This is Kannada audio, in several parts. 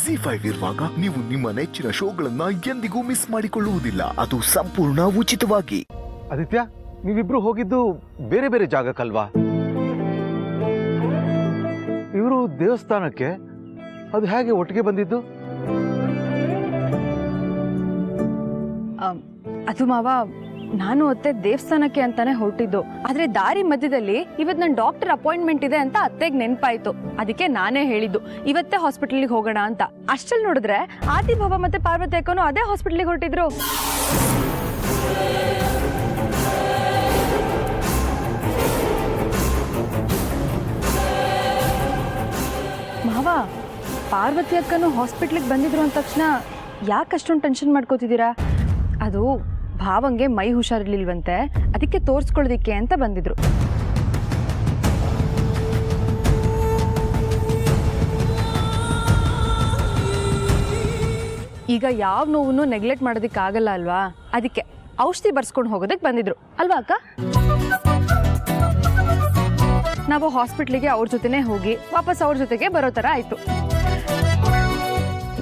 ಜಿ5 ಇರುವಾಗ ನೀವು ನಿಮ್ಮ ನೆಚ್ಚಿನ ಶೋಗಳನ್ನ ಎಂದಿಗೂ ಮಿಸ್ ಮಾಡಿಕೊಳ್ಳುವುದಿಲ್ಲ. ಅದು ಸಂಪೂರ್ಣ ಉಚಿತವಾಗಿ. ಆದಿತ್ಯ, ನೀವಿಬ್ರು ಹೋಗಿದ್ದು ಬೇರೆ ಬೇರೆ ಜಾಗಕ್ಕಲ್ವಾ? ಇವರು ದೇವಸ್ಥಾನಕ್ಕೆ ಅದು ಹೇಗೆ ಒಟ್ಟಿಗೆ ಬಂದಿದ್ದು? ಅದು ಮಾವ, ನಾನು ಅತ್ತೆ ದೇವಸ್ಥಾನಕ್ಕೆ ಅಂತಾನೆ ಹೊರಟಿದ್ದು. ಆದ್ರೆ ದಾರಿ ಮಧ್ಯದಲ್ಲಿ ಇವತ್ತು ನನ್ನ ಡಾಕ್ಟರ್ ಅಪಾಯಿಂಟ್ಮೆಂಟ್ ಇದೆ ಅಂತ ಅತ್ತೆಗೆ ನೆನಪಾಯ್ತು. ಅದಕ್ಕೆ ನಾನೇ ಹೇಳಿದ್ದು ಇವತ್ತೇ ಹಾಸ್ಪಿಟಲ್ಗೆ ಹೋಗೋಣ ಅಂತ. ಅಷ್ಟಲ್ಲಿ ನೋಡಿದ್ರೆ ಆದಿಭವ ಮತ್ತೆ ಪಾರ್ವತಿ ಅಕ್ಕನು ಅದೇ ಹಾಸ್ಪಿಟಲ್ಗೆ ಹೊರಟಿದ್ರು. ಮಾವ, ಪಾರ್ವತಿ ಅಕ್ಕನು ಹಾಸ್ಪಿಟ್ಲಿಗೆ ಬಂದಿದ್ರು ಅಂದ ತಕ್ಷಣ ಯಾಕೆ ಅಷ್ಟೊಂದು ಟೆನ್ಷನ್ ಮಾಡ್ಕೋತಿದ್ದೀರಾ? ಅದು ಭಾವಂಗೆ ಮೈ ಹುಷಾರಿರ್ಲಿಲ್ವಂತೆ, ಅದಕ್ಕೆ ತೋರಿಸ್ಕೊಳ್ಳೋದಿಕ್ಕೆ ಅಂತ ಬಂದಿದ್ರು. ಈಗ ಯಾವ ನೋವನ್ನು ನೆಗ್ಲೆಕ್ಟ್ ಮಾಡೋದಕ್ಕಾಗಲ್ಲ ಅಲ್ವಾ? ಅದಕ್ಕೆ ಔಷಧಿ ಬರ್ಸ್ಕೊಂಡು ಹೋಗೋದಕ್ಕೆ ಬಂದಿದ್ರು ಅಲ್ವಾ ಅಕ್ಕ? ನಾವು ಹಾಸ್ಪಿಟ್ಲಿಗೆ ಅವ್ರ ಜೊತೆನೇ ಹೋಗಿ ವಾಪಸ್ ಅವ್ರ ಜೊತೆಗೆ ಬರೋ ಥರ ಆಯಿತು.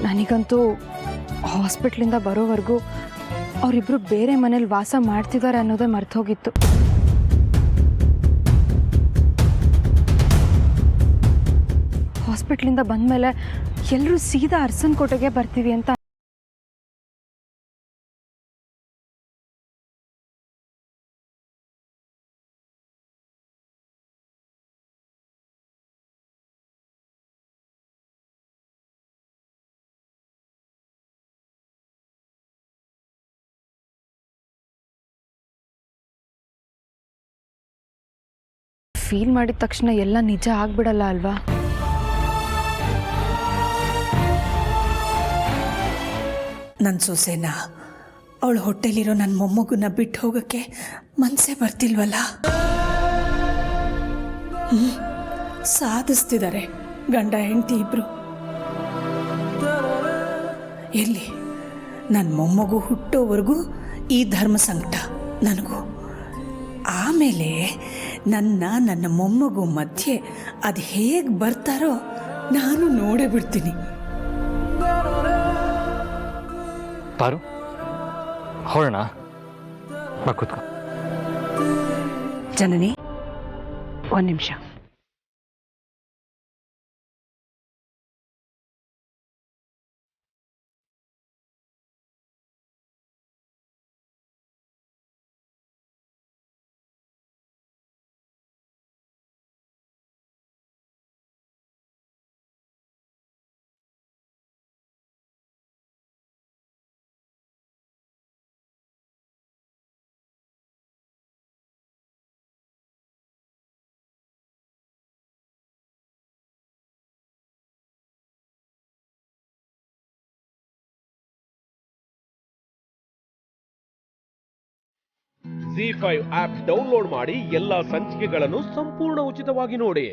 ನನಗಂತೂ ಹಾಸ್ಪಿಟ್ಲಿಂದ ಬರೋವರೆಗೂ ಅವರಿಬ್ರು ಬೇರೆ ಮನೇಲಿ ವಾಸ ಮಾಡ್ತಿದ್ದಾರೆ ಅನ್ನೋದೇ ಮರ್ತೋಗಿತ್ತು. ಹಾಸ್ಪಿಟ್ಲಿಂದ ಬಂದಮೇಲೆ ಎಲ್ಲರೂ ಸೀದಾ ಅರಸನ್ ಕೋಟೆಗೆ ಬರ್ತೀವಿ ಅಂತ ಫೀಲ್ ಮಾಡಿದ ತಕ್ಷಣ ಎಲ್ಲ ನಿಜ ಆಗ್ಬಿಡಲ್ಲ ಅಲ್ವಾ? ನನ್ನ ಸೊಸೆನ ಅವಳ ಹೊಟ್ಟೆಲಿರೋ ನನ್ನ ಮೊಮ್ಮಗುನ ಬಿಟ್ಟು ಹೋಗೋಕ್ಕೆ ಮನಸ್ಸೇ ಬರ್ತಿಲ್ವಲ್ಲ. ಸಾಧಿಸ್ತಿದ್ದಾರೆ ಗಂಡ ಹೆಂಡತಿ ಇಬ್ರು. ಎಲ್ಲಿ ನನ್ನ ಮೊಮ್ಮಗು ಹುಟ್ಟೋವರೆಗೂ ಈ ಧರ್ಮ ಸಂಕಟ ನನಗೂ. ಆಮೇಲೆ ನನ್ನ ಮೊಮ್ಮಗು ಮಧ್ಯೆ ಅದು ಹೇಗೆ ಬರ್ತಾರೋ ನಾನು ನೋಡೇ ಬಿಡ್ತೀನಿ. ಪಾರು, ಹೊರಣ ಬಾ ಕೂತ್ಕೋ. ಜನನಿ, ಒಂದು ನಿಮಿಷ. ಜಿ5 ಆಪ್ ಡೌನ್ಲೋಡ್ ಮಾಡಿ ಎಲ್ಲಾ ಸಂಚಿಕೆಗಳನ್ನು ಸಂಪೂರ್ಣ ಉಚಿತವಾಗಿ ನೋಡಿ.